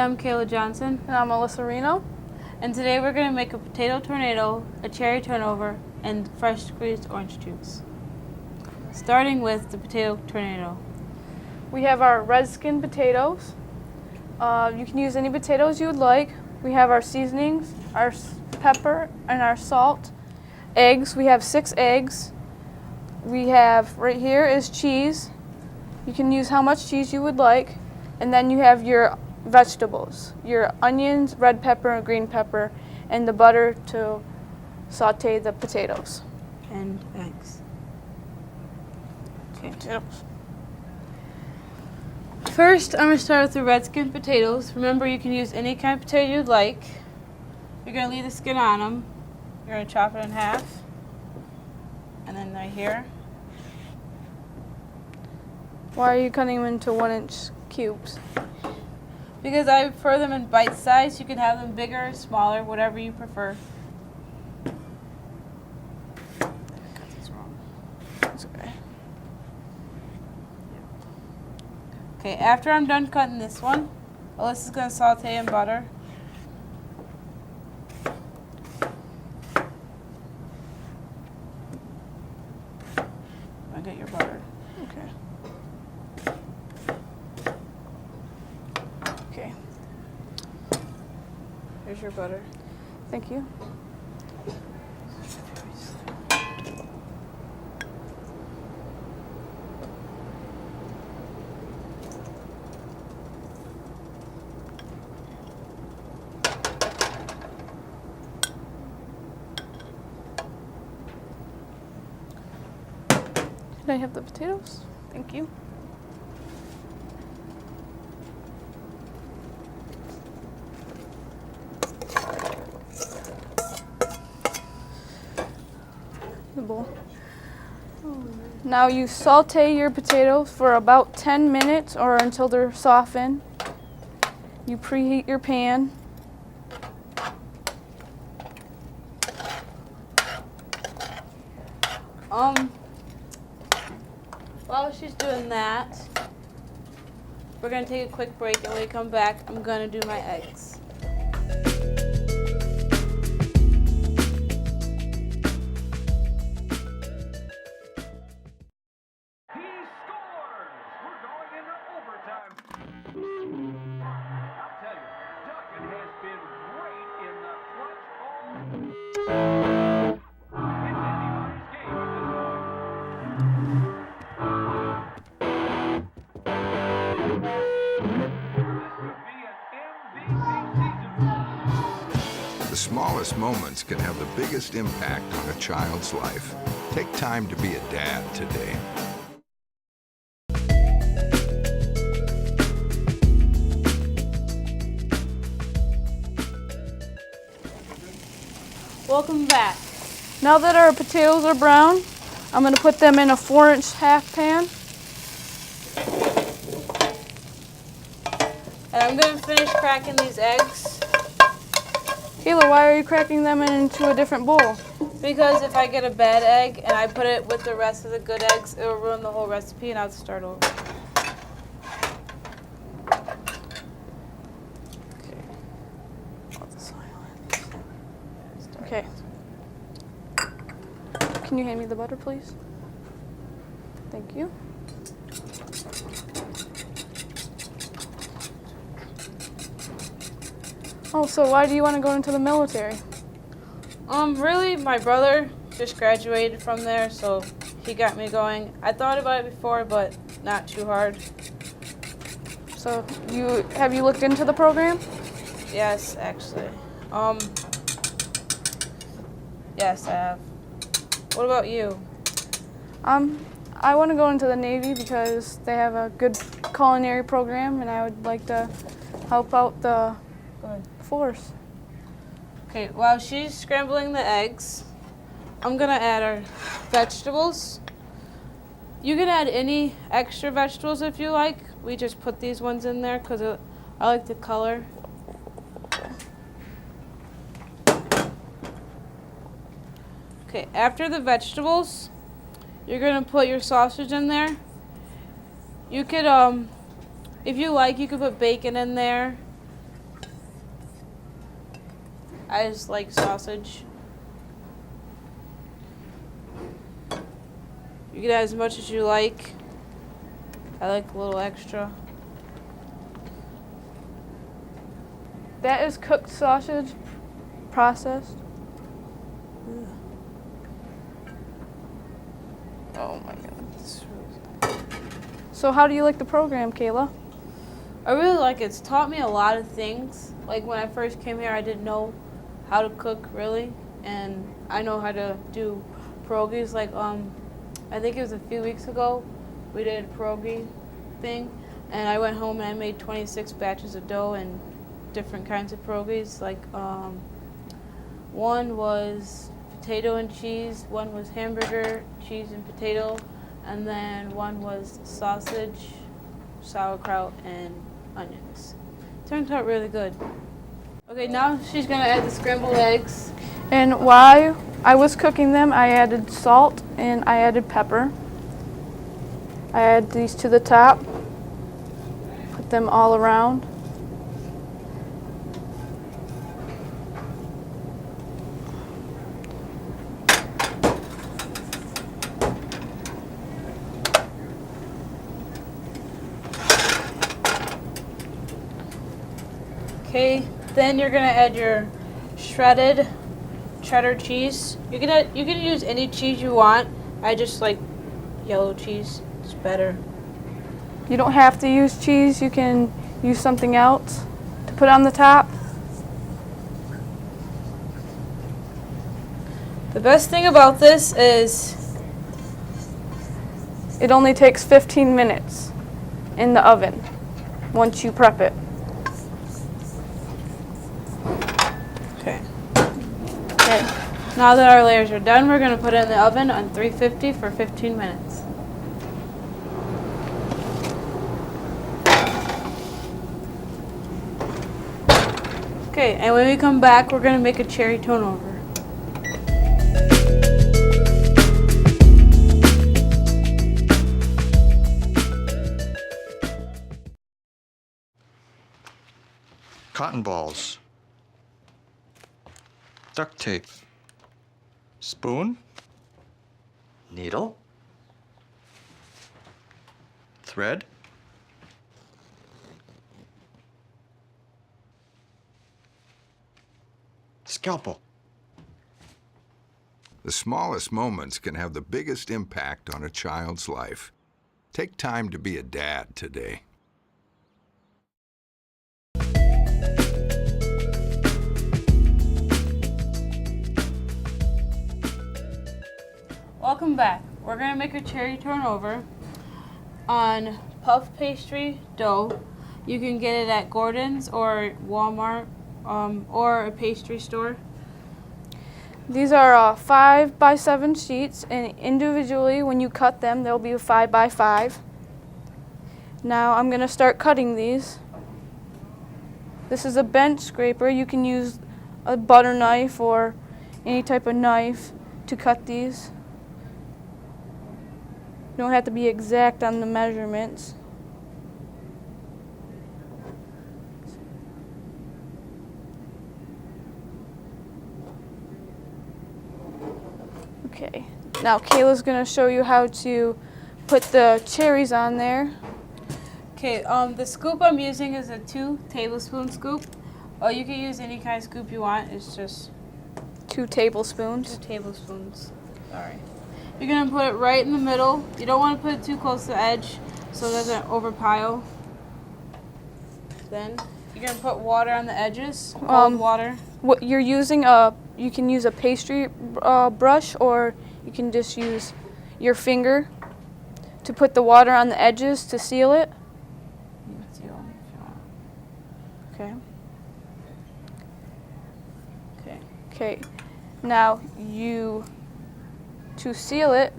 I'm Kayla Johnson. And I'm Alyssa Reno. And today we're going to make a potato tornado, a cherry turnover, and fresh squeezed orange juice. Starting with the potato tornado. We have our red skin potatoes. You can use any potatoes you would like. We have our seasonings, our pepper, and our salt. Eggs, we have 6 eggs. We have, right here is cheese. You can use how much cheese you would like. And then you have your vegetables, your onions, red pepper, and green pepper, and the butter to saute the potatoes. And eggs. Okay. Potatoes. First, I'm going to start with the red skin potatoes. Remember, you can use any kind of potato you'd like. You're going to leave the skin on them. You're going to chop it in half. And then right here. Why are you cutting them into 1-inch cubes? Because I prefer them in bite size. You can have them bigger, smaller, whatever you prefer. I got this wrong. That's okay. Okay, after I'm done cutting this one, Alyssa's going to saute in butter. I'll get your butter. Okay. Okay. Here's your butter. Thank you. Can I have the potatoes? Thank you. The bowl. Now you saute your potatoes for about 10 minutes or until they're softened. You preheat your pan. While she's doing that, we're going to take a quick break, and when we come back, I'm going to do my eggs. He scores! We're going into overtime. I'll tell you, Duncan has been great in the clutch all. It's anybody's game at this point. This could be an MVP season. The smallest moments can have the biggest impact on a child's life. Take time to be a dad today. Welcome back. Now that our potatoes are brown, I'm going to put them in a 4-inch half pan. And I'm going to finish cracking these eggs, Kayla, why are you cracking them into a different bowl? because if I get a bad egg and I put it with the rest of the good eggs, it will ruin the whole recipe and I'll have to start over. Okay. Can you hand me the butter, please? Thank you. Oh, so why do you want to go into the military? Really, my brother just graduated from there, so he got me going. I thought about it before, but not too hard. So have you looked into the program? Yes, actually. Yes, I have. What about you? I want to go into the Navy because they have a good culinary program, and I would like to help out the force. Okay, while she's scrambling the eggs, I'm gonna add our vegetables. You can add any extra vegetables if you like. We just put these ones in there because I like the color. Okay, after the vegetables, you're gonna put your sausage in there. You could, if you like, you could put bacon in there. I just like sausage. You can add as much as you like. I like a little extra. That is cooked sausage, processed. Oh my goodness. So how do you like the program, Kayla? I really like it. It's taught me a lot of things. Like when I first came here, I didn't know how to cook really, and I know how to do pierogies. Like I think it was a few weeks ago, we did a pierogi thing, and I went home and I made 26 batches of dough and different kinds of pierogies. Like one was potato and cheese, one was hamburger, cheese and potato, and then one was sausage, sauerkraut, and onions. Turned out really good. Okay, now she's gonna add the scrambled eggs. And while I was cooking them, I added salt and I added pepper. I add these to the top, put them all around. Okay, then you're gonna add your shredded cheddar cheese. You can use any cheese you want. I just like yellow cheese. It's better. You don't have to use cheese, you can use something else to put on the top. The best thing about this is It only takes 15 minutes in the oven once you prep it. okay. Now that our layers are done, we're gonna put it in the oven on 350 for 15 minutes. Okay, and when we come back, we're gonna make a cherry turnover. Cotton balls. Duct tape. Spoon. Needle? Thread. Scalpel. The smallest moments can have the biggest impact on a child's life. Take time to be a dad today. Welcome back. We're gonna make a cherry turnover on puff pastry dough. You can get it at Gordon's or Walmart or a pastry store. These are 5x7 sheets, and individually when you cut them, they'll be 5x5. Now I'm going to start cutting these. This is a bench scraper. You can use a butter knife or any type of knife to cut these. You don't have to be exact on the measurements. Okay, now Kayla's gonna show you how to put the cherries on there. Okay, the scoop I'm using is a 2 tablespoon scoop. You can use any kind of scoop you want. It's just 2 tablespoons. 2 tablespoons. Sorry. You're gonna put it right in the middle. You don't want to put it too close to the edge so it doesn't overpile. Then you're gonna put water on the edges. Cold water. What you're using, you can use a pastry brush, or you can just use your finger to put the water on the edges to seal it. Okay. Okay. Okay. Now to seal it,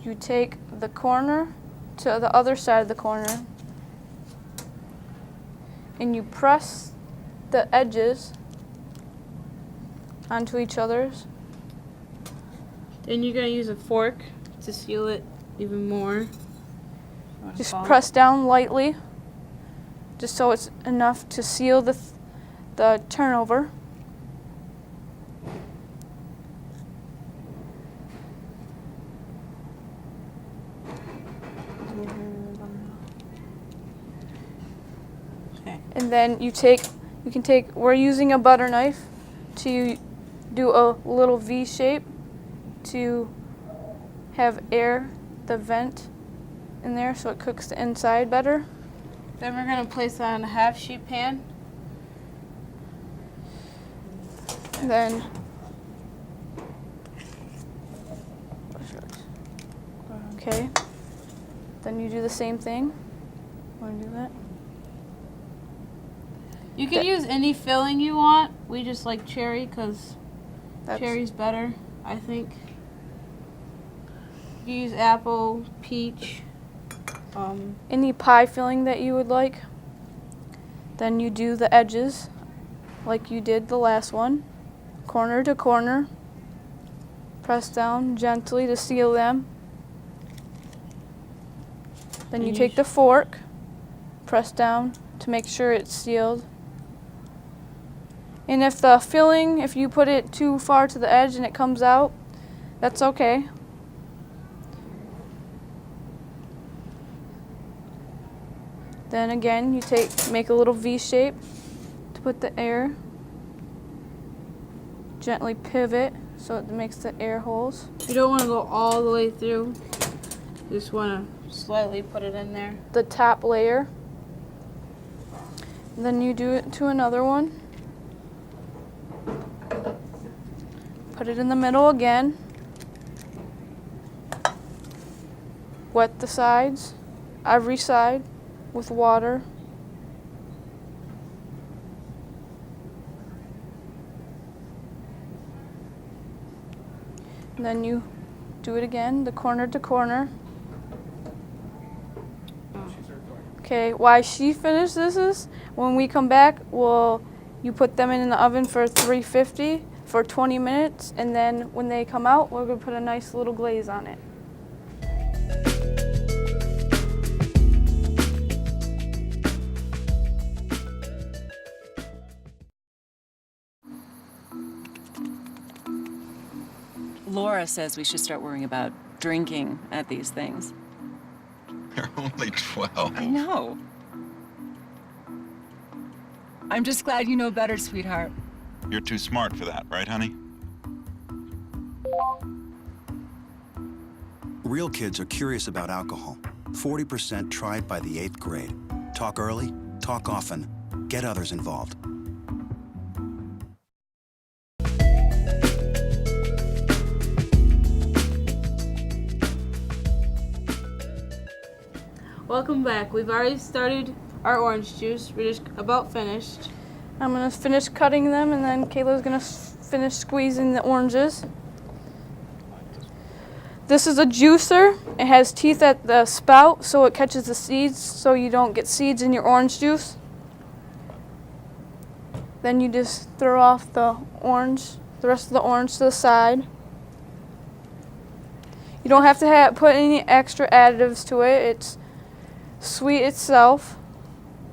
you take the corner to the other side of the corner, and you press the edges onto each other's. Then you're gonna use a fork to seal it even more. Just press down lightly, just so it's enough to seal the turnover. Okay. And then you can take, we're using a butter knife to do a little V shape to have air, the vent in there so it cooks the inside better. Then we're gonna place that on a half sheet pan. Then okay. Then you do the same thing. Want to do that? You can use any filling you want. We just like cherry because cherry's better, I think. You use apple, peach. Any pie filling that you would like. Then you do the edges like you did the last one, corner to corner. Press down gently to seal them. Then you take the fork, press down to make sure it's sealed. And if the filling, if you put it too far to the edge and it comes out, that's okay. Then again, you make a little V shape to put the air. Gently pivot so it makes the air holes. You don't want to go all the way through. You just want to slightly put it in there. The top layer. Then you do it to another one. Put it in the middle again. Wet the sides, every side, with water. And then you do it again, the corner to corner. Okay, why she finishes this, when we come back, you put them in the oven for 350 for 20 minutes, and then when they come out, we're going to put a nice little glaze on it. Laura says we should start worrying about drinking at these things. You're only 12. I know. I'm just glad you know better, sweetheart. You're too smart for that, right, honey? Real kids are curious about alcohol. 40% tried by the 8th grade. Talk early, talk often, get others involved. Welcome back. We've already started our orange juice. We're just about finished. I'm going to finish cutting them, and then Kayla's going to finish squeezing the oranges. This is a juicer. It has teeth at the spout, so it catches the seeds, so you don't get seeds in your orange juice. Then you just throw off the rest of the orange to the side. You don't have to put any extra additives to it. It's sweet itself.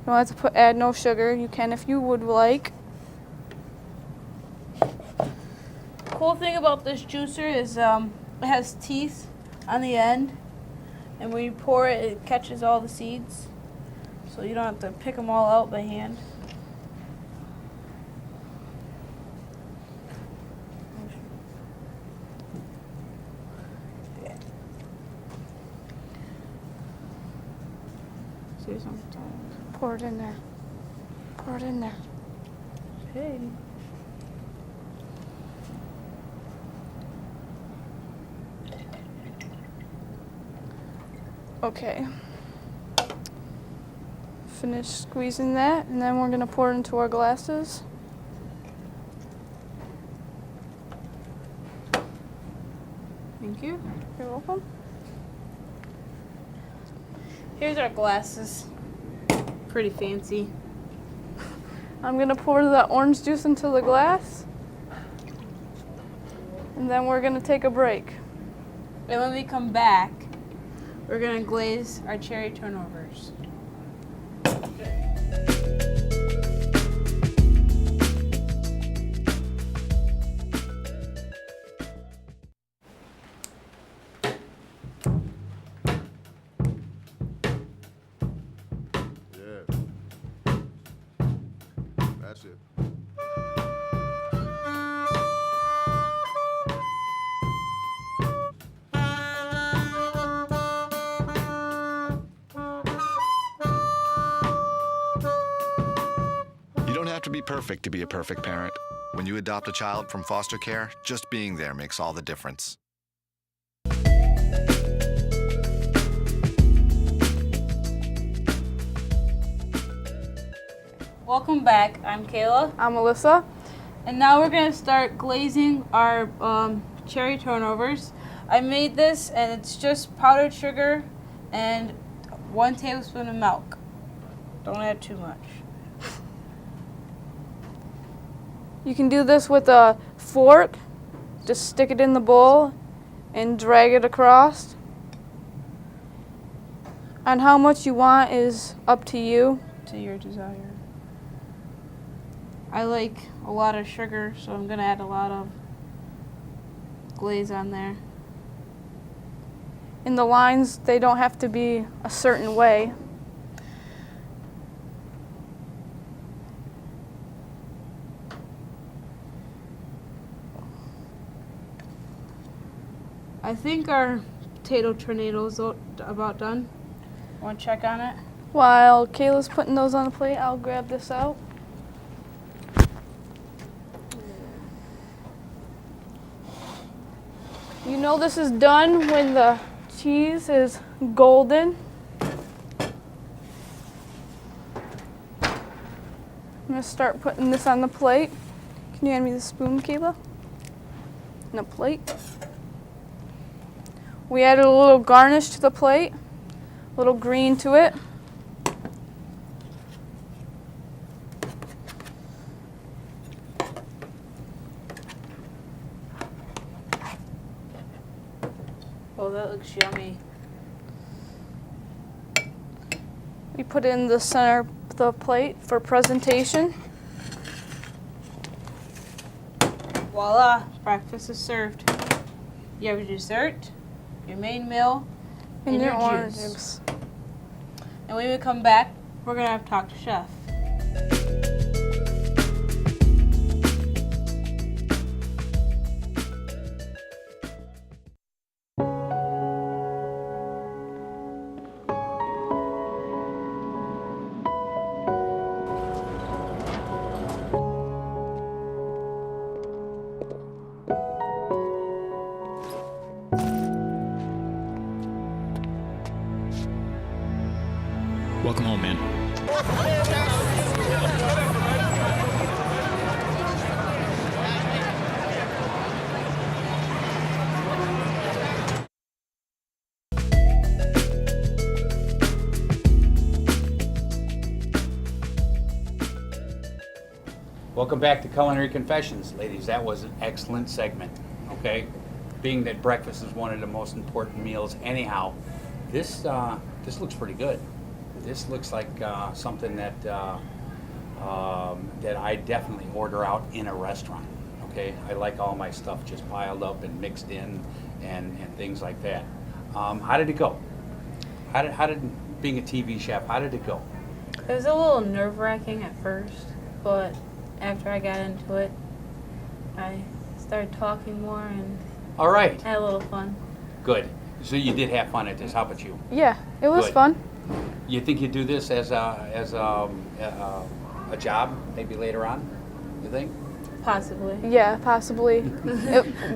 You don't have to add no sugar. You can if you would like. Cool thing about this juicer is it has teeth on the end, and when you pour it, it catches all the seeds, so you don't have to pick them all out by hand. See something. Pour it in there. Pour it in there. Okay. Okay. Finish squeezing that, and then we're going to pour it into our glasses. Thank you. You're welcome. Here's our glasses. Pretty fancy. I'm going to pour the orange juice into the glass, and then we're going to take a break. And when we come back, we're going to glaze our cherry turnovers. perfect to be a perfect parent. When you adopt a child from foster care, just being there makes all the difference. Welcome back. I'm Kayla. I'm Alyssa. And now we're going to start glazing our cherry turnovers. I made this, and it's just powdered sugar and 1 tablespoon of milk. Don't add too much. You can do this with a fork. Just stick it in the bowl and drag it across. And how much you want is up to you. To your desire. I like a lot of sugar, so I'm going to add a lot of glaze on there. And the lines, they don't have to be a certain way. I think our potato tornado is about done. Want to check on it? While Kayla's putting those on the plate, I'll grab this out. You know this is done when the cheese is golden. I'm going to start putting this on the plate. Can you hand me the spoon, Kayla? And a plate. We added a little garnish to the plate, a little green to it. Oh, that looks yummy. We put it in the center of the plate for presentation. Voila, breakfast is served. You have your dessert, your main meal, and your orange juice. juice. And when we come back, we're going to have to talk to Chef. Welcome home, man. Welcome back to Culinary Confessions, ladies. That was an excellent segment, okay? Being that breakfast is one of the most important meals anyhow, this looks pretty good. This looks like something that that I definitely order out in a restaurant. Okay, I like all my stuff just piled up and mixed in, and things like that. How did it go? How did being a TV chef? How did it go? It was a little nerve-wracking at first, but after I got into it, I started talking more and All right, had a little fun. good. So you did have fun at this. How about you? Yeah, it was Good. fun. You think you'd do this as a job maybe later on? You think? Possibly. Yeah, possibly.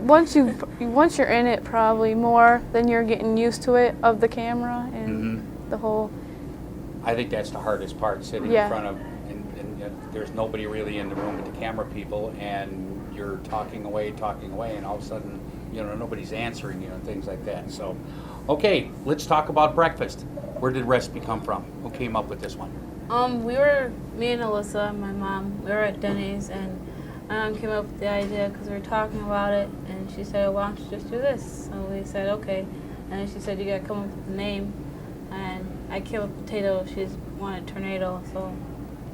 Once you're in it, probably more, then you're getting used to it, of the camera and the whole. I think that's the hardest part, sitting in front of, and there's nobody really in the room but the camera people, and you're talking away, and all of a sudden, nobody's answering you and things like that. So, okay, let's talk about breakfast. Where did recipe come from? Who came up with this one? Me and Alyssa, my mom, we were at Denny's, and my mom came up with the idea because we were talking about it, and she said, why don't you just do this? So we said, okay. And then she said, you gotta come up with a name. And I came up with potato, she wanted tornado, so.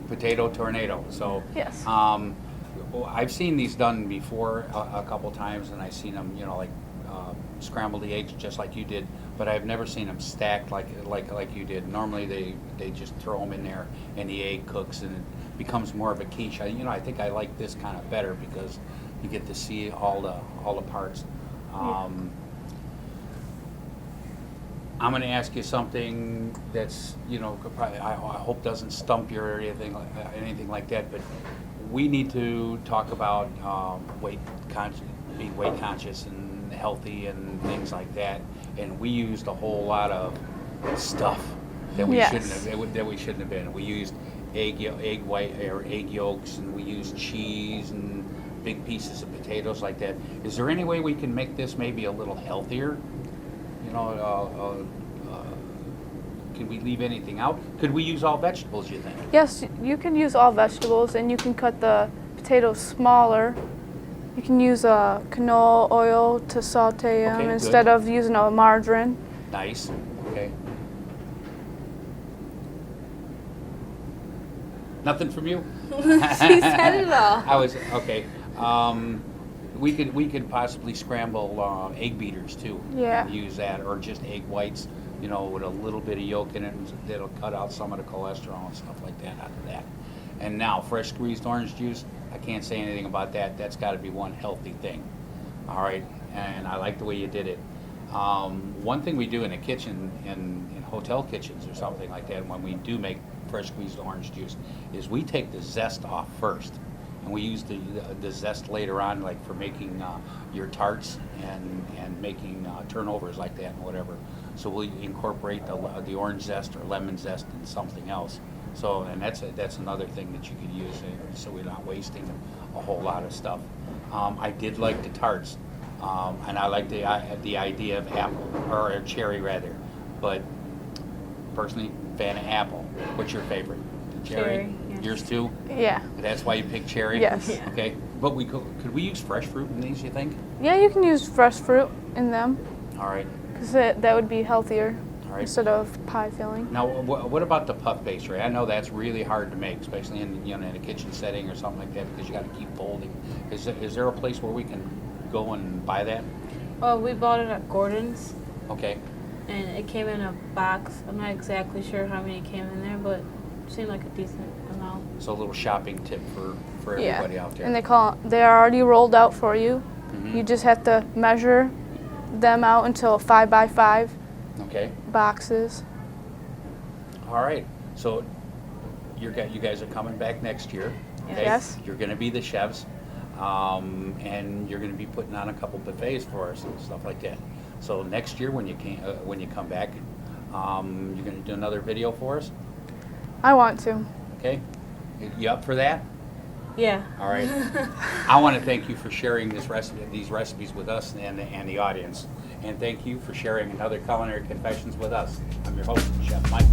Potato tornado. So, yes. I've seen these done before a couple times, and I've seen them, scramble the eggs just like you did, but I've never seen them stacked like you did. Normally they just throw them in there and the egg cooks and it becomes more of a quiche. I think I like this kind of better because you get to see all the parts. I'm going to ask you something that's probably, I hope doesn't stump you or anything like that, but we need to talk about being weight conscious and healthy and things like that. And we used a whole lot of stuff that we Yes. shouldn't have been. We used egg yolks, and we used cheese and big pieces of potatoes like that. Is there any way we can make this maybe a little healthier? You know, can we leave anything out? Could we use all vegetables, you think? Yes, you can use all vegetables, and you can cut the potatoes smaller. You can use canola oil to saute them Okay, instead good. of using a margarine. Nice. Okay. Nothing from you? She said it all. I was okay. We could possibly scramble egg beaters too. Yeah. And use that, or just egg whites, you know, with a little bit of yolk in it, and that'll cut out some of the cholesterol and stuff like that out of that. And now, fresh squeezed orange juice, I can't say anything about that. That's got to be one healthy thing. All right, and I like the way you did it. One thing we do in a kitchen, in hotel kitchens or something like that, when we do make fresh squeezed orange juice, is we take the zest off first, and we use the zest later on, like for making your tarts and making turnovers like that and whatever. So we'll incorporate the orange zest or lemon zest in something else. So, and that's another thing that you could use, so we're not wasting a whole lot of stuff. I did like the tarts, and I like the idea of apple, or cherry rather, but personally, fan of apple. What's your favorite? Cherry, yes. Yours too? Yeah. That's why you picked cherry? Yes. Yeah. Okay, but could we use fresh fruit in these, you think? Yeah, you can use fresh fruit in them, All right, because that would be healthier all right. instead of pie filling. Now, what about the puff pastry? I know that's really hard to make, especially in in a kitchen setting or something like that, because you got to keep folding. Is there a place where we can go and buy that? Well, we bought it at Gordon's, Okay, and it came in a box. I'm not exactly sure how many came in there, but it seemed like a decent amount. so a little shopping tip for everybody out there. And they're already rolled out for you. Mhm. You just have to measure them out into 5 by 5 Okay, boxes. all right. So you guys are coming back next year. Okay? Yes. You're going to be the chefs, and you're going to be putting on a couple buffets for us and stuff like that. So next year when you come back, you're going to do another video for us. I want to. Okay, you up for that? Yeah. All right. I want to thank you for sharing these recipes with us and the audience, and thank you for sharing another Culinary Confessions with us. I'm your host, Chef Mike.